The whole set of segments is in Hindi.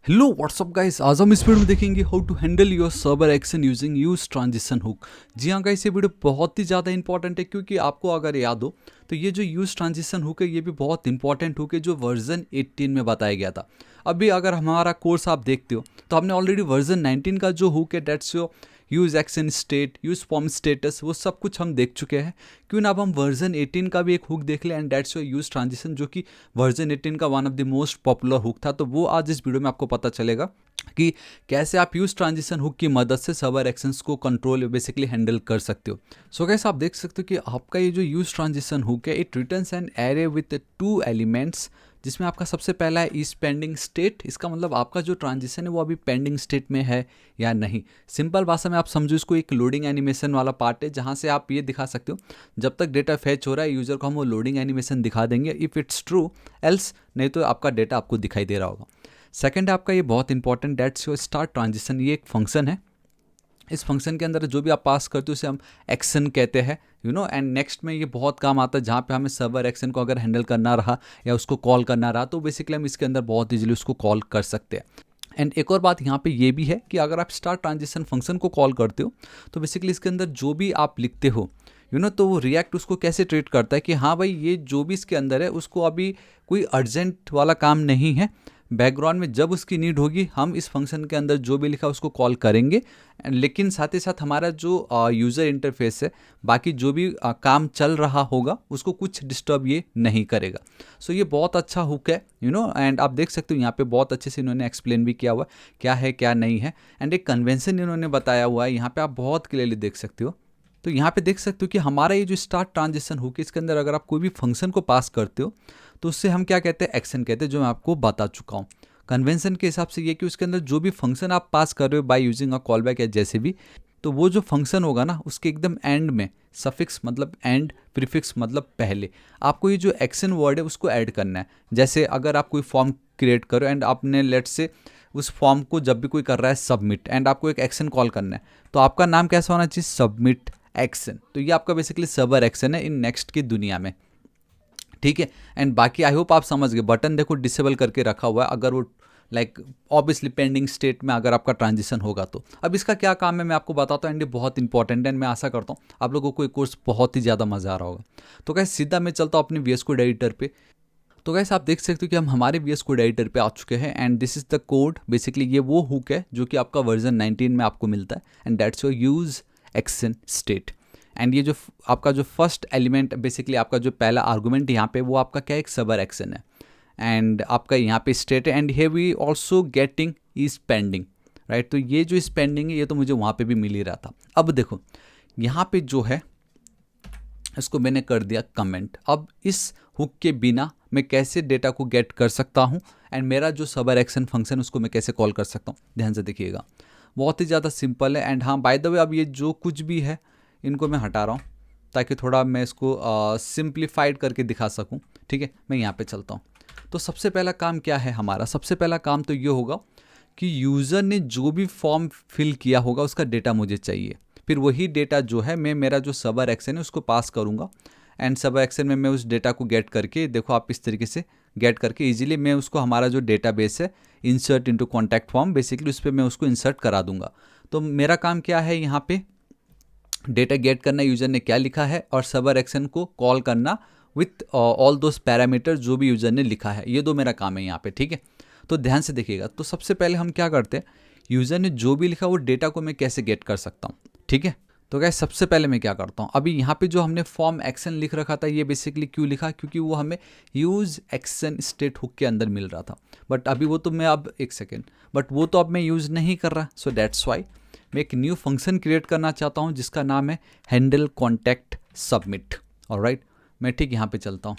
हेलो व्हाट्सअप गाइस, आज हम इस वीडियो में देखेंगे how to handle your server action using use transition hook. जी हाँ गाइस, ये वीडियो बहुत ही ज़्यादा इंपॉर्टेंट है क्योंकि आपको अगर याद हो तो ये जो यूज ट्रांजिशन हुक है ये भी बहुत इंपॉर्टेंट हुक है जो वर्जन 18 में बताया गया था। अभी अगर हमारा कोर्स आप देखते हो तो हमने ऑलरेडी वर्जन 19 का जो हुक है that's your use action state, use form status, वो सब कुछ हम देख चुके हैं। क्यों ना अब हम वर्जन 18 का भी एक हुक देख लें, and that's your use transition, जो कि वर्जन 18 का one of the most popular hook था। तो वो आज इस वीडियो में आपको पता चलेगा कि कैसे आप यूज ट्रांजिशन हुक की मदद से सर्वर एक्शंस को कंट्रोल बेसिकली हैंडल कर सकते हो। सो गाइस, आप देख सकते हो कि आपका ये जो यूज ट्रांजिशन हुक है, it returns an array with 2 elements, जिसमें आपका सबसे पहला है इज पेंडिंग स्टेट। इसका मतलब आपका जो ट्रांजिशन है वो अभी पेंडिंग स्टेट में है या नहीं। सिंपल भाषा में आप समझो इसको एक लोडिंग एनिमेशन वाला पार्ट है, जहाँ से आप ये दिखा सकते हो जब तक डेटा फैच हो रहा है यूजर को हम वो लोडिंग एनिमेशन दिखा देंगे, इफ़ इट्स ट्रू, एल्स नहीं तो आपका डेटा आपको दिखाई दे रहा होगा। सेकंड है आपका ये बहुत important, that's your start transition. ये एक फंक्शन है। इस फंक्शन के अंदर जो भी आप पास करते हो उसे हम एक्शन कहते हैं, एंड नेक्स्ट में ये बहुत काम आता है जहाँ पे हमें सर्वर एक्शन को अगर हैंडल करना रहा या उसको कॉल करना रहा तो बेसिकली हम इसके अंदर बहुत ईजिली उसको कॉल कर सकते हैं। एंड एक और बात यहाँ पे ये भी है कि अगर आप स्टार्ट ट्रांजिशन फंक्शन को कॉल करते हो तो बेसिकली इसके अंदर जो भी आप लिखते हो तो वो रिएक्ट उसको कैसे ट्रीट करता है कि हाँ भाई, ये जो भी इसके अंदर है उसको अभी कोई अर्जेंट वाला काम नहीं है। बैकग्राउंड में जब उसकी नीड होगी हम इस फंक्शन के अंदर जो भी लिखा उसको कॉल करेंगे, लेकिन साथ ही साथ हमारा जो यूज़र इंटरफेस है, बाकी जो भी काम चल रहा होगा उसको कुछ डिस्टर्ब ये नहीं करेगा। सो ये बहुत अच्छा हुक है, एंड आप देख सकते हो यहाँ पे बहुत अच्छे से इन्होंने एक्सप्लेन भी किया हुआ क्या है क्या नहीं है, एंड एक कन्वेंशन इन्होंने बताया हुआ है यहाँ पे, आप बहुत क्लियरली देख सकते हो। तो यहाँ पे देख सकते हो कि हमारा ये जो स्टार्ट ट्रांजिशन हुक है इसके अंदर अगर आप कोई भी फंक्शन को पास करते हो तो उससे हम क्या कहते हैं, एक्शन कहते हैं, जो मैं आपको बता चुका हूँ। कन्वेंशन के हिसाब से ये कि उसके अंदर जो भी फंक्शन आप पास कर रहे हो by using a call back या जैसे भी, तो वो जो फंक्शन होगा ना उसके एकदम एंड में सफिक्स मतलब एंड, प्रीफिक्स मतलब पहले, आपको ये जो एक्शन वर्ड है उसको ऐड करना है। जैसे अगर आप कोई फॉर्म क्रिएट करो एंड आपने लेट से उस फॉर्म को जब भी कोई कर रहा है सबमिट, एंड आपको एक एक्शन कॉल करना है, तो आपका नाम कैसा होना चाहिए, सबमिट एक्शन। तो ये आपका बेसिकली सर्वर एक्शन है इन नेक्स्ट की दुनिया में, ठीक है। एंड बाकी आई होप आप समझ गए। बटन देखो डिसेबल करके रखा हुआ है, अगर वो लाइक ऑब्वियसली पेंडिंग स्टेट में अगर आपका ट्रांजिशन होगा तो। अब इसका क्या काम है मैं आपको बताता हूँ, एंड ये बहुत इंपॉर्टेंट है, एंड मैं आशा करता हूँ आप लोगों को ये कोर्स बहुत ही ज़्यादा मज़ा आ रहा होगा। तो कैसे सीधा मैं चलता हूँ अपने वीएस कोड एडिटर पे। तो गैस आप देख सकते हो कि हम हमारे वीएस कोड एडिटर पे आ चुके हैं, and this is the code. Basically ये वो हुक है जो कि आपका वर्जन 19 में आपको मिलता है, and that's your use action state. And ये जो आपका जो फर्स्ट एलिमेंट बेसिकली आपका जो पहला आर्गूमेंट यहाँ पे वो आपका क्या एक सर्वर एक्शन है, एंड आपका यहाँ पे स्टेट है, and here we also getting is pending, right. तो ये जो पेंडिंग है ये तो मुझे वहाँ पे भी मिल ही रहा था। अब देखो यहाँ पे जो है इसको मैंने कर दिया कमेंट। अब इस हुक के बिना मैं कैसे डेटा को गेट कर सकता हूँ, एंड मेरा जो सर्वर एक्शन फंक्शन उसको मैं कैसे कॉल कर सकता हूँ, ध्यान से देखिएगा। बहुत ही ज़्यादा सिंपल है। एंड हाँ, बाय द वे अब ये जो कुछ भी है इनको मैं हटा रहा हूँ ताकि थोड़ा मैं इसको सिंप्लीफाइड करके दिखा सकूँ, ठीक है। मैं यहाँ पे चलता हूँ। तो सबसे पहला काम क्या है हमारा, सबसे पहला काम तो ये होगा कि यूज़र ने जो भी फॉर्म फिल किया होगा उसका डेटा मुझे चाहिए। फिर वही डेटा जो है मैं मेरा जो सर्वर एक्शन है उसको पास करूँगा, एंड सर्वर एक्शन में मैं उस डेटा को गेट करके, देखो आप इस तरीके से गेट करके इजीली मैं उसको हमारा जो डेटाबेस है insert into contact form, basically उस पर मैं उसको इंसर्ट करा दूंगा। तो मेरा काम क्या है यहाँ पे, डेटा गेट करना यूज़र ने क्या लिखा है, और सर्वर एक्शन को कॉल करना विथ ऑल दोज पैरामीटर जो भी यूज़र ने लिखा है। ये दो मेरा काम है यहाँ पे, ठीक है। तो ध्यान से देखिएगा। तो सबसे पहले हम क्या करते हैं, यूज़र ने जो भी लिखा वो डेटा को मैं कैसे गेट कर सकता हूँ, ठीक है। तो गाइस सबसे पहले मैं क्या करता हूँ, अभी यहाँ पे जो हमने फॉर्म एक्शन लिख रखा था ये बेसिकली क्यों लिखा, क्योंकि वो हमें यूज़ एक्शन स्टेट हुक के अंदर मिल रहा था। बट अभी वो तो मैं अब एक सेकेंड, बट वो तो अब मैं यूज़ नहीं कर रहा, सो दैट्स वाई मैं एक न्यू फंक्शन क्रिएट करना चाहता हूँ जिसका नाम है हैंडल कॉन्टैक्ट सबमिट। ऑलराइट, मैं ठीक यहाँ पे चलता हूँ,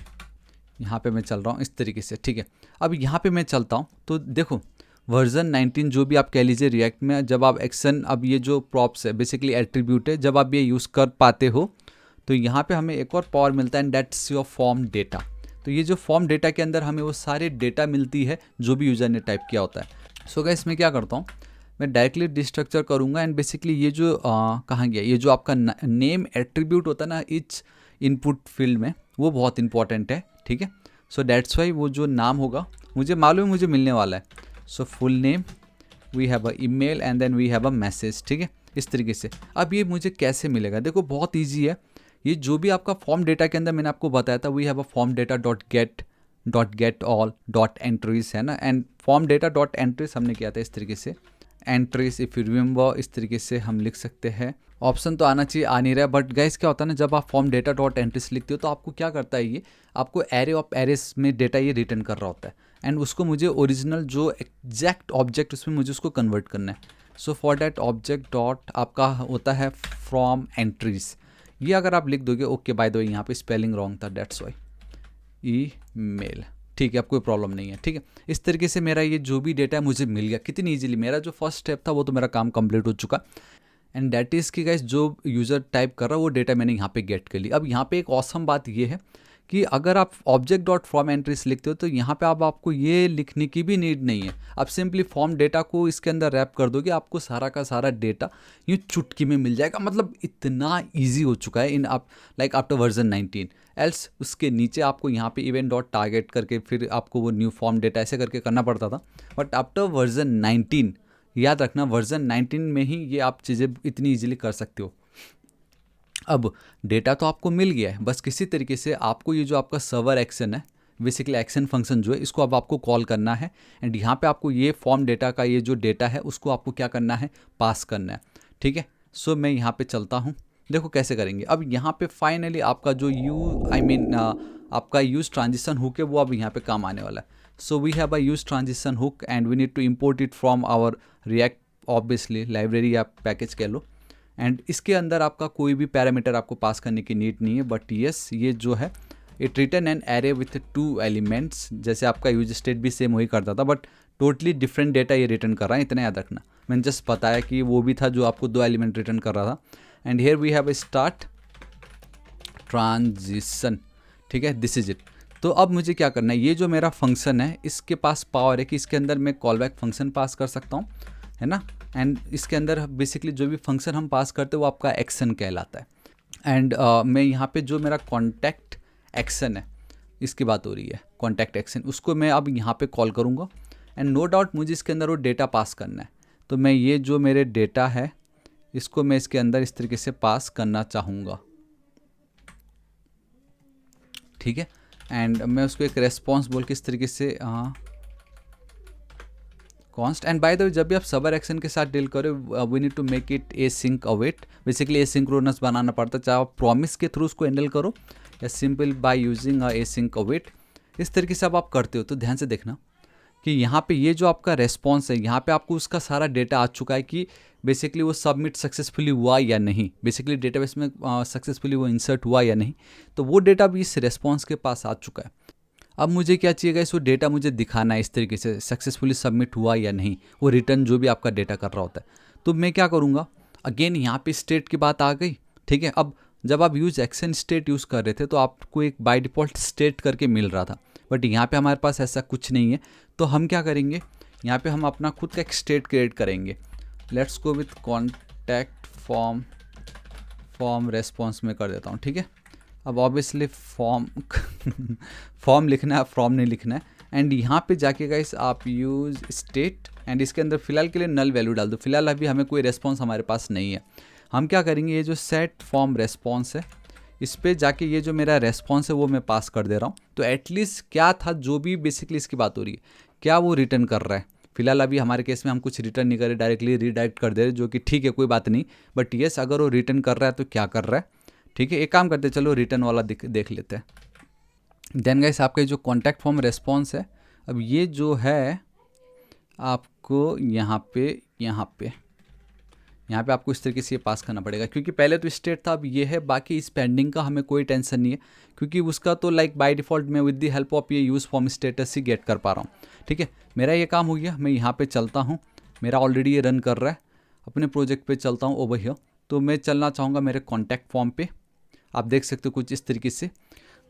यहाँ पे मैं चल रहा हूँ इस तरीके से, ठीक है। अब यहाँ पे मैं चलता हूँ तो देखो वर्जन 19 जो भी आप कह लीजिए रिएक्ट में, जब आप एक्शन, अब ये जो प्रॉप्स है बेसिकली एट्रीब्यूट है, जब आप ये यूज़ कर पाते हो तो यहाँ पे हमें एक और पावर मिलता है, and that's your form data. तो ये जो फॉर्म डेटा के अंदर हमें वो सारे डेटा मिलती है जो भी यूज़र ने टाइप किया होता है। सो गाइस मैं क्या करता हूँ, मैं डायरेक्टली डिस्ट्रक्चर करूँगा, एंड बेसिकली ये जो कहाँ गया, ये जो आपका नेम एट्रीब्यूट होता है ना इच इनपुट फील्ड में, वो बहुत इंपॉर्टेंट है, ठीक है। सो दैट्स वाई वो जो नाम होगा मुझे मालूम है मुझे मिलने वाला है, so full name, we have a email and then we have a message. ठीक है, इस तरीके से। अब ये मुझे कैसे मिलेगा, देखो बहुत ईजी है। ये जो भी आपका फॉर्म डेटा के अंदर मैंने आपको बताया था, we have a form data dot get all dot entries है ना, and form data dot entries हमने किया था इस तरीके से, एंट्रीज इफ यू रिमेंबर, इस तरीके से हम लिख सकते हैं। ऑप्शन तो आना चाहिए, आ नहीं रहा है, बट गाइस क्या होता है ना, जब आप फॉर्म डेटा डॉट एंट्रीज लिखते हो तो आपको क्या करता है, ये आपको एरे ऑफ एरेस में डेटा ये रिटर्न कर रहा होता है, एंड उसको मुझे ओरिजिनल जो एग्जैक्ट ऑब्जेक्ट उसमें मुझे उसको कन्वर्ट करना है। So for that object dot आपका होता है फ्रॉम एंट्रीज। ये अगर आप लिख दोगे, ओके बाय द वे यहाँ पे स्पेलिंग रॉन्ग था, डेट्स वाई, ईमेल, ठीक है, अब कोई प्रॉब्लम नहीं है। ठीक है, इस तरीके से मेरा ये जो भी डेटा है मुझे मिल गया कितनी इजीली। मेरा जो फर्स्ट स्टेप था वो तो मेरा काम कंप्लीट हो चुका, एंड दैट इज़ कि गाइस जो यूज़र टाइप कर रहा है वो डेटा मैंने यहाँ पे गेट कर ली। अब यहाँ पे एक ऑसम बात ये है कि अगर आप ऑब्जेक्ट डॉट फॉर्म एंट्रीज लिखते हो तो यहाँ पे आपको ये लिखने की भी नीड नहीं है। आप सिंपली फॉर्म डेटा को इसके अंदर रैप कर दोगे, आपको सारा का सारा डेटा यूँ चुटकी में मिल जाएगा। मतलब इतना ईजी हो चुका है इन आप लाइक आफ्टर वर्जन 19। एल्स उसके नीचे आपको यहाँ पे इवेंट डॉट टारगेट करके फिर आपको वो न्यू फॉर्म डेटा ऐसे करके करना पड़ता था, बट आफ्टर वर्जन 19, याद रखना वर्जन 19 में ही ये आप चीज़ें इतनी ईजिली कर सकते हो। अब डेटा तो आपको मिल गया है, बस किसी तरीके से आपको ये जो आपका सर्वर एक्शन है, बेसिकली एक्शन फंक्शन जो है, इसको अब आपको कॉल करना है, एंड यहाँ पे आपको ये फॉर्म डेटा का ये जो डेटा है उसको आपको क्या करना है, पास करना है। ठीक है, सो मैं यहाँ पे चलता हूँ, देखो कैसे करेंगे। अब यहाँ पे फाइनली आपका जो आपका यूज ट्रांजिशन हुक है वो अब यहाँ पे काम आने वाला है। So we have a use transition hook and we need to import it from our React obviously library या पैकेज कह लो, एंड इसके अंदर आपका कोई भी पैरामीटर आपको पास करने की नीड नहीं है, बट यस ये जो है it return an array with 2 elements. जैसे आपका यूज स्टेट भी सेम वही करता था, बट टोटली डिफरेंट डेटा ये रिटर्न कर रहा है, इतना याद रखना। मैंने जस्ट बताया कि वो भी था जो आपको 2 एलिमेंट रिटर्न कर रहा था। And here we have a start transition. ठीक है, दिस इज इट। तो अब मुझे क्या करना है, ये जो मेरा फंक्शन है इसके पास पावर है कि इसके अंदर मैं कॉल बैक फंक्शन पास कर सकता हूँ, है ना, एंड इसके अंदर बेसिकली जो भी फंक्शन हम पास करते हैं वो आपका एक्शन कहलाता है। एंड मैं यहाँ पे जो मेरा कॉन्टैक्ट एक्शन है, इसकी बात हो रही है, कॉन्टैक्ट एक्शन, उसको मैं अब यहाँ पे कॉल करूँगा, एंड नो डाउट मुझे इसके अंदर वो डेटा पास करना है। तो मैं ये जो मेरे डेटा है इसको मैं इसके अंदर इस तरीके से पास करना चाहूँगा। ठीक है, एंड मैं उसको एक रेस्पॉन्स बोल के इस तरीके से const. And by the way जब भी आप सर्वर एक्शन के साथ डील करो, we need to make it async await, basically asynchronous बनाना पड़ता है, चाहे आप प्रॉमिस के थ्रू उसको हैंडल करो या simple by using async await. इस तरीके से अब आप करते हो तो ध्यान से देखना कि यहाँ पे ये जो आपका रेस्पॉन्स है, यहाँ पे आपको उसका सारा डेटा आ चुका है कि बेसिकली वो सबमिट सक्सेसफुली हुआ या नहीं, बेसिकली डेटाबेस में सक्सेसफुली वो इंसर्ट हुआ या नहीं, तो वो डेटा भी इस रेस्पॉन्स के पास आ चुका है। अब मुझे क्या चाहिएगा, इसको डेटा मुझे दिखाना है इस तरीके से सक्सेसफुली सबमिट हुआ या नहीं, वो रिटर्न जो भी आपका डेटा कर रहा होता है। तो मैं क्या करूँगा, अगेन यहाँ पे स्टेट की बात आ गई। ठीक है, अब जब आप यूज एक्शन स्टेट यूज़ कर रहे थे तो आपको एक बाय डिफ़ॉल्ट स्टेट करके मिल रहा था, बट यहाँ पे हमारे पास ऐसा कुछ नहीं है। तो हम क्या करेंगे, यहाँ पे हम अपना खुद का एक स्टेट क्रिएट करेंगे। Let's go with contact form response में कर देता हूँ। ठीक है, अब ऑब्वियसली फॉर्म लिखना है, फ्रॉम नहीं लिखना है। एंड यहाँ पे जाके गाइस आप यूज़ स्टेट एंड इसके अंदर फिलहाल के लिए नल वैल्यू डाल दो। फिलहाल अभी हमें कोई रेस्पॉन्स हमारे पास नहीं है। हम क्या करेंगे, ये जो सेट फॉर्म रेस्पॉन्स है इस पे जाके ये जो मेरा रेस्पॉन्स है वो मैं पास कर दे रहा हूँ। तो एटलीस्ट क्या था, जो भी बेसिकली इसकी बात हो रही है, क्या वो रिटर्न कर रहा है। फिलहाल अभी हमारे केस में हम कुछ रिटर्न नहीं कर रहे, डायरेक्टली रीडायरेक्ट कर दे रहे, जो कि ठीक है, कोई बात नहीं। बट येस, अगर वो रिटर्न कर रहा है तो क्या कर रहा है। ठीक है, एक काम करते चलो रिटर्न वाला देख लेते हैं। देन गाइस आपका जो कॉन्टैक्ट फॉर्म रेस्पॉन्स है, अब ये जो है आपको यहाँ पे आपको इस तरीके से ये पास करना पड़ेगा, क्योंकि पहले तो स्टेट था, अब ये है। बाकी इस पेंडिंग का हमें कोई टेंशन नहीं है, क्योंकि उसका तो लाइक बाय डिफ़ॉल्ट मैं विद द हेल्प ऑफ ये यूज़ फॉर्म स्टेटस ही गेट कर पा रहा हूँ। ठीक है, मेरा ये काम हो गया। मैं यहाँ पे चलता हूँ, मेरा ऑलरेडी ये रन कर रहा है। अपने प्रोजेक्ट पे चलता हूँ ओवर हियर। तो मैं चलना चाहूँगा मेरे कॉन्टैक्ट फॉर्म पे, आप देख सकते हो कुछ इस तरीके से।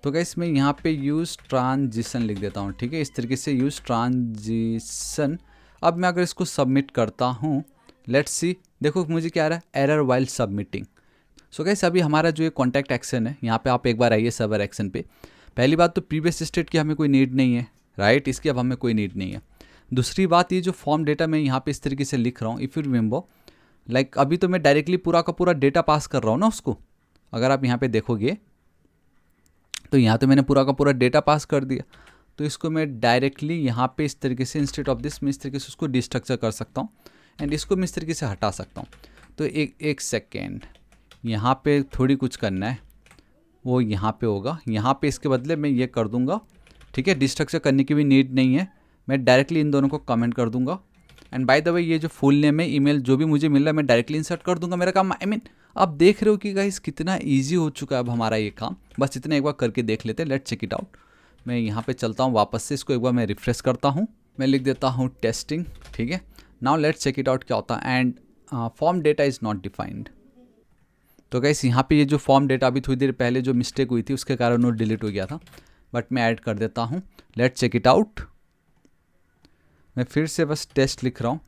तो गाइस मैं यहाँ पे यूज़ ट्रांजिशन लिख देता हूँ। ठीक है, इस तरीके से यूज़ ट्रांजिशन। अब मैं अगर इसको सबमिट करता हूँ, लेट्स सी, देखो मुझे क्या आ रहा है, error while submitting. So guys अभी हमारा जो ये कॉन्टैक्ट एक्शन है, यहाँ पे आप एक बार आइए सर्वर एक्शन पे। पहली बात तो प्रीवियस स्टेट की हमें कोई नीड नहीं है, राइट, इसकी अब हमें कोई नीड नहीं है। दूसरी बात, ये जो फॉर्म डेटा मैं यहाँ पे इस तरीके से लिख रहा हूँ, इफ़ यू रिमेंबर, लाइक अभी तो मैं डायरेक्टली पूरा का पूरा डेटा पास कर रहा हूँ ना उसको। अगर आप यहाँ पे देखोगे तो यहाँ तो मैंने पूरा का पूरा डेटा पास कर दिया, तो इसको मैं डायरेक्टली यहाँ पे इस तरीके से इंस्टेड ऑफ दिस मैं इस तरीके से उसको डिस्ट्रक्चर कर सकता हूँ एंड इसको मैं इस तरीके से हटा सकता हूँ। तो एक सेकेंड, यहाँ पे थोड़ी कुछ करना है, वो यहाँ पे होगा, यहाँ पे इसके बदले मैं ये कर दूँगा, ठीक है। डिस्ट्रक्चर करने की भी नीड नहीं है, मैं डायरेक्टली इन दोनों को कमेंट कर दूँगा। एंड बाय द वे ये जो फुल नेम है, ईमेल जो भी मुझे मिल रहा है, मैं डायरेक्टली इंसर्ट कर दूंगा, मेरा काम आई मीन आप देख रहे हो कि गाइस कितना ईजी हो चुका है अब हमारा ये काम। बस इतना एक बार करके देख लेते हैं, लेट्स चेक इट आउट। मैं यहाँ पे चलता हूँ वापस से, इसको एक बार मैं रिफ्रेश करता हूँ, मैं लिख देता हूँ टेस्टिंग, ठीक है। Now let's check it out क्या होता है। And form data is not defined. तो गाइस यहाँ पे ये जो फॉर्म डेटा अभी थोड़ी देर पहले जो मिस्टेक हुई थी उसके कारण वो डिलीट हो गया था, बट मैं ऐड कर देता हूँ। Let's check it out. मैं फिर से बस टेस्ट लिख रहा हूँ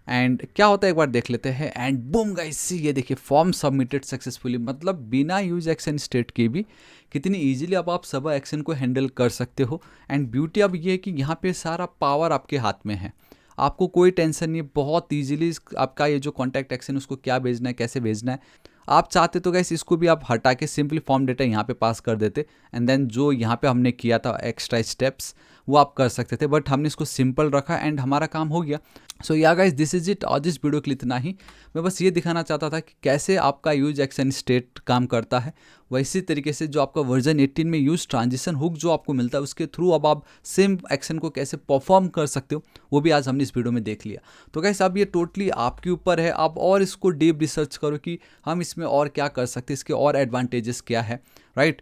एंड क्या होता है एक बार देख लेते हैं। एंड बूम गाइस, ये देखिए फॉर्म सबमिटेड सक्सेसफुली, मतलब बिना यूज एक्शन स्टेट के भी कितनी इजीली अब आप सब एक्शन को हैंडल कर सकते हो। एंड ब्यूटी अब ये है कि यहाँ पे सारा पावर आपके हाथ में है, आपको कोई टेंशन नहीं, बहुत इजीली आपका ये जो कॉन्टैक्ट एक्शन उसको क्या भेजना है, कैसे भेजना है। आप चाहते तो गाइस इसको भी आप हटा के सिंपली फॉर्म डेटा यहाँ पे पास कर देते एंड देन जो यहाँ पे हमने किया था एक्स्ट्रा स्टेप्स वो आप कर सकते थे, बट हमने इसको सिंपल रखा एंड हमारा काम हो गया। सो या गाइस दिस इज इट, आज इस वीडियो के लिए इतना ही। मैं बस ये दिखाना चाहता था कि कैसे आपका यूज एक्शन स्टेट काम करता है। वैसी तरीके से जो आपका वर्जन 18 में यूज ट्रांजिशन हुक जो आपको मिलता है उसके थ्रू अब आप सेम एक्शन को कैसे परफॉर्म कर सकते हो वो भी आज हमने इस वीडियो में देख लिया। तो गाइस अब ये टोटली आपके ऊपर है, आप और इसको डीप रिसर्च करो कि हम इसमें और क्या कर सकते हैं, इसके और एडवांटेजेस क्या है, राइट।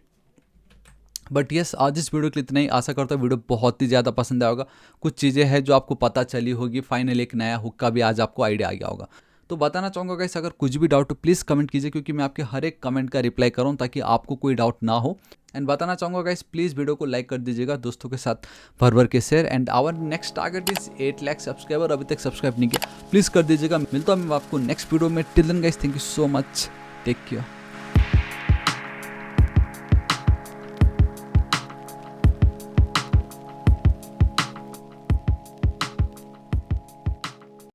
बट यस आज इस वीडियो के लिए इतना ही। आशा करता हूँ वीडियो बहुत ही ज़्यादा पसंद आया होगा, कुछ चीज़ें हैं जो आपको पता चली होगी, फाइनल एक नया हुक का भी आज आपको आइडिया आ गया होगा। तो बताना चाहूँगा गाइस अगर कुछ भी डाउट हो प्लीज़ कमेंट कीजिए, क्योंकि मैं आपके हर एक कमेंट का रिप्लाई करूँ ताकि आपको कोई डाउट ना हो। एंड बताना चाहूँगा गाइस प्लीज़ वीडियो को लाइक कर दीजिएगा, दोस्तों के साथ भर भर के share. And our next target is 8 lakh subscriber, अभी तक सब्सक्राइब नहीं किया प्लीज़ कर दीजिएगा। मिलता हूँ मैं आपको नेक्स्ट वीडियो में। Till then guys thank you so much, take care.